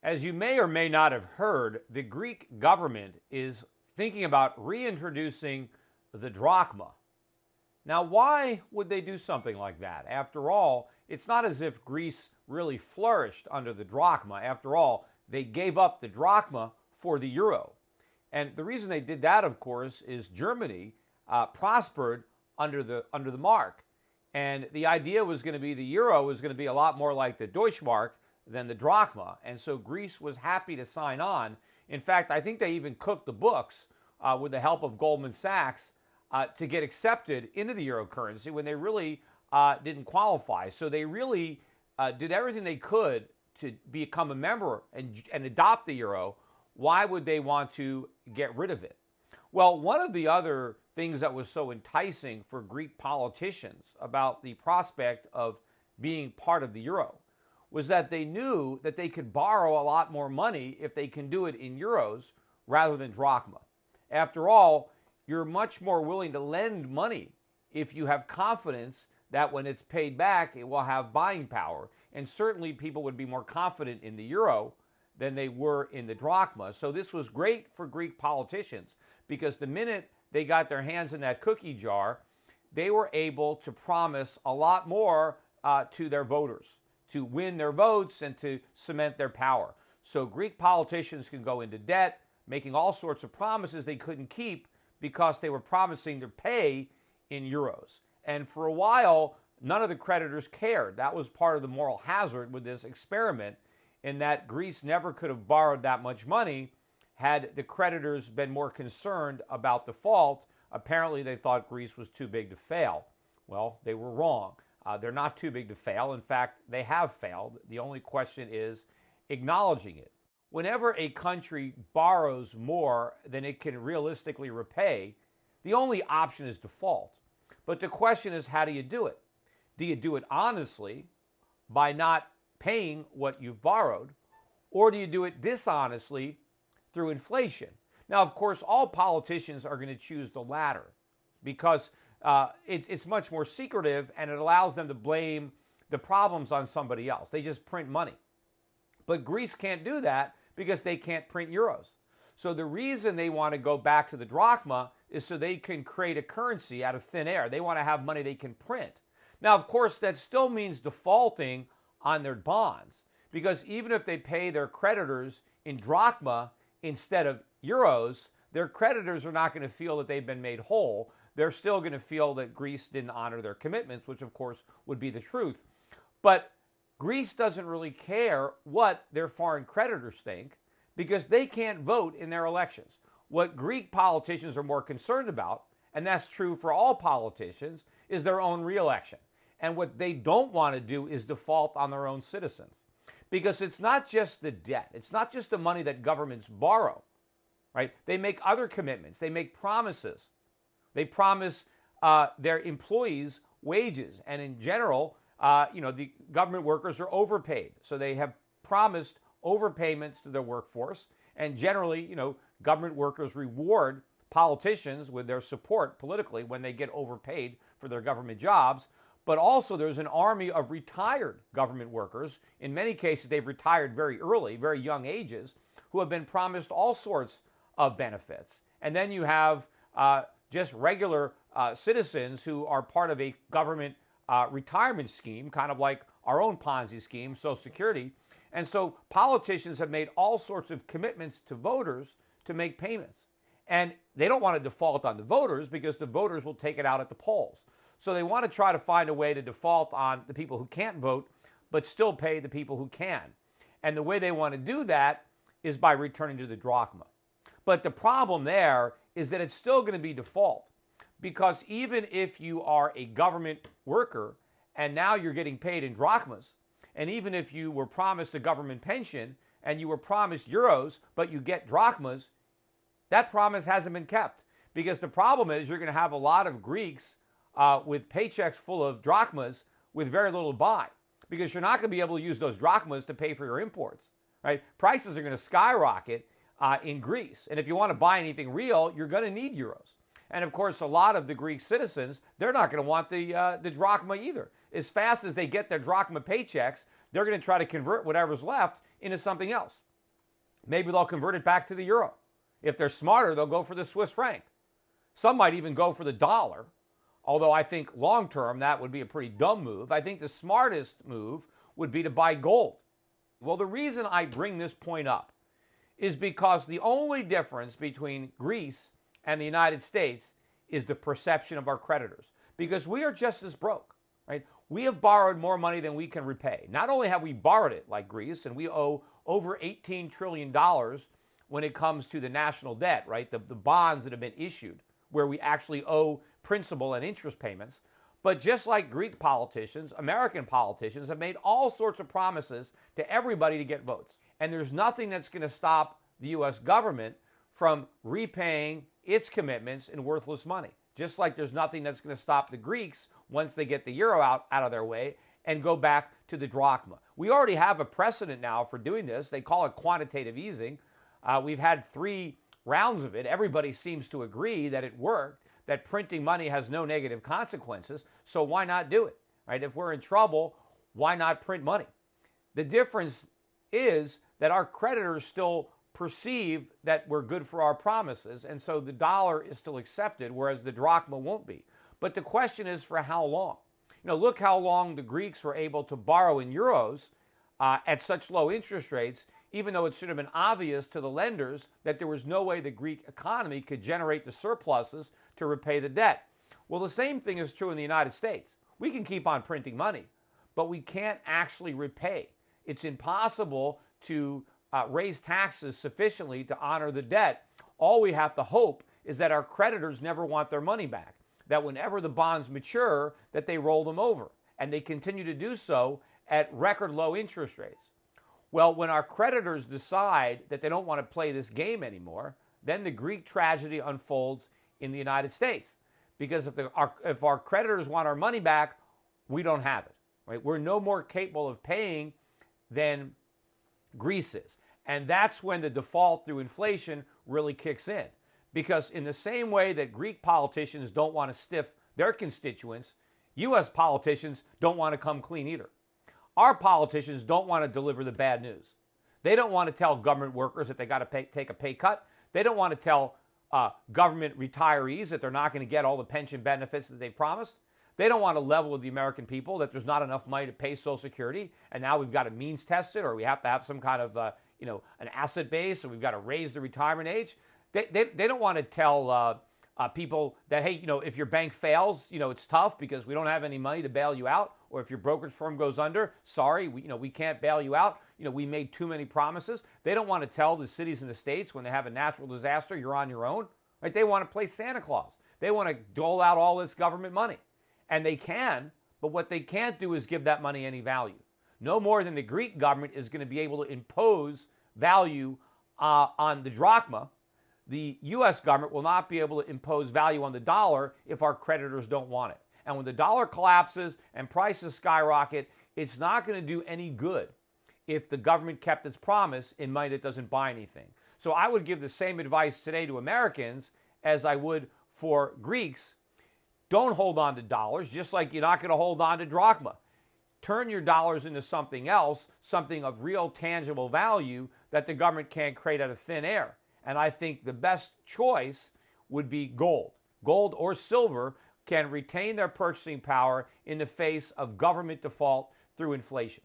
As you may or may not have heard, the Greek government is thinking about reintroducing the drachma. Now, why would they do something like that? After all, it's not as if Greece really flourished under the drachma. After all, they gave up the drachma for the euro. And the reason they did that, of course, is Germany prospered under the mark. And the idea was going to be the euro was going to be a lot more like the Deutschmark than the drachma. And so Greece was happy to sign on. In fact, I think they even cooked the books with the help of Goldman Sachs to get accepted into the euro currency when they really didn't qualify. So they really did everything they could to become a member and adopt the euro. Why would they want to get rid of it? Well, one of the other things that was so enticing for Greek politicians about the prospect of being part of the euro was that they knew that they could borrow a lot more money if they can do it in euros rather than drachma. After all, you're much more willing to lend money if you have confidence that when it's paid back, it will have buying power. And certainly people would be more confident in the euro than they were in the drachma. So this was great for Greek politicians because the minute they got their hands in that cookie jar, they were able to promise a lot more to their voters, to win their votes and to cement their power. So Greek politicians can go into debt, making all sorts of promises they couldn't keep because they were promising to pay in euros. And for a while, none of the creditors cared. That was part of the moral hazard with this experiment, in that Greece never could have borrowed that much money had the creditors been more concerned about default. Apparently, they thought Greece was too big to fail. Well, they were wrong. They're not too big to fail. In fact, they have failed. The only question is acknowledging it. Whenever a country borrows more than it can realistically repay, the only option is default. But the question is, how do you do it? Do you do it honestly by not paying what you've borrowed, or do you do it dishonestly through inflation? Now, of course, all politicians are going to choose the latter because it's much more secretive and it allows them to blame the problems on somebody else. They just print money. But Greece can't do that because they can't print euros. So the reason they want to go back to the drachma is so they can create a currency out of thin air. They want to have money they can print. Now, of course, that still means defaulting on their bonds, because even if they pay their creditors in drachma instead of euros, their creditors are not going to feel that they've been made whole. They're still going to feel that Greece didn't honor their commitments, which of course would be the truth. But Greece doesn't really care what their foreign creditors think because they can't vote in their elections. What Greek politicians are more concerned about, and that's true for all politicians, is their own re-election. And what they don't want to do is default on their own citizens. Because it's not just the debt. It's not just the money that governments borrow, right? They make other commitments. They make promises. They promise their employees wages. And in general, the government workers are overpaid. So they have promised overpayments to their workforce. And generally, government workers reward politicians with their support politically when they get overpaid for their government jobs. But also there's an army of retired government workers. In many cases, they've retired very early, very young ages, who have been promised all sorts of benefits. And then you have just regular citizens who are part of a government retirement scheme, kind of like our own Ponzi scheme, Social Security. And so politicians have made all sorts of commitments to voters to make payments. And they don't want to default on the voters because the voters will take it out at the polls. So they want to try to find a way to default on the people who can't vote, but still pay the people who can. And the way they want to do that is by returning to the drachma. But the problem there is that it's still going to be default, because even if you are a government worker and now you're getting paid in drachmas, and even if you were promised a government pension and you were promised euros, but you get drachmas, that promise hasn't been kept. Because the problem is you're going to have a lot of Greeks with paychecks full of drachmas with very little to buy, because you're not going to be able to use those drachmas to pay for your imports, right? Prices are going to skyrocket in Greece. And if you want to buy anything real, you're going to need euros. And of course, a lot of the Greek citizens, they're not going to want the drachma either. As fast as they get their drachma paychecks, they're going to try to convert whatever's left into something else. Maybe they'll convert it back to the euro. If they're smarter, they'll go for the Swiss franc. Some might even go for the dollar, although I think long term that would be a pretty dumb move. I think the smartest move would be to buy gold. Well, the reason I bring this point up is because the only difference between Greece and the United States is the perception of our creditors, because we are just as broke, right? We have borrowed more money than we can repay. Not only have we borrowed it like Greece, and we owe over $18 trillion when it comes to the national debt, right? The bonds that have been issued where we actually owe principal and interest payments. But just like Greek politicians, American politicians have made all sorts of promises to everybody to get votes. And there's nothing that's going to stop the U.S. government from repaying its commitments in worthless money. Just like there's nothing that's going to stop the Greeks once they get the euro out of their way and go back to the drachma. We already have a precedent now for doing this. They call it quantitative easing. We've had 3 rounds of it. Everybody seems to agree that it worked, that printing money has no negative consequences, so why not do it, right? If we're in trouble, why not print money? The difference is that our creditors still perceive that we're good for our promises, and so the dollar is still accepted, whereas the drachma won't be. But the question is for how long? Look how long the Greeks were able to borrow in euros at such low interest rates, even though it should have been obvious to the lenders that there was no way the Greek economy could generate the surpluses to repay the debt. Well, the same thing is true in the United States. We can keep on printing money, but we can't actually repay. It's impossible to raise taxes sufficiently to honor the debt. All we have to hope is that our creditors never want their money back, that whenever the bonds mature, that they roll them over, and they continue to do so at record low interest rates. Well, when our creditors decide that they don't want to play this game anymore, then the Greek tragedy unfolds in the United States. Because if our creditors want our money back, we don't have it, right? We're no more capable of paying than Greece is. And that's when the default through inflation really kicks in. Because in the same way that Greek politicians don't want to stiff their constituents, U.S. politicians don't want to come clean either. Our politicians don't want to deliver the bad news. They don't want to tell government workers that they got to take a pay cut. They don't want to tell government retirees that they're not going to get all the pension benefits that they promised. They don't want to level with the American people that there's not enough money to pay Social Security, and now we've got to means test it, or we have to have some kind of an asset base, or we've got to raise the retirement age. They don't want to tell people that, hey, if your bank fails, it's tough because we don't have any money to bail you out. Or if your brokerage firm goes under, sorry, we can't bail you out. We made too many promises. They don't want to tell the cities and the states when they have a natural disaster, you're on your own. Right? They want to play Santa Claus. They want to dole out all this government money. And they can, but what they can't do is give that money any value. No more than the Greek government is going to be able to impose value on the drachma. The U.S. government will not be able to impose value on the dollar if our creditors don't want it. And when the dollar collapses and prices skyrocket, it's not going to do any good if the government kept its promise in money that doesn't buy anything. So I would give the same advice today to Americans as I would for Greeks. Don't hold on to dollars, just like you're not going to hold on to drachma. Turn your dollars into something else, something of real tangible value that the government can't create out of thin air. And I think the best choice would be gold. Gold or silver can retain their purchasing power in the face of government default through inflation.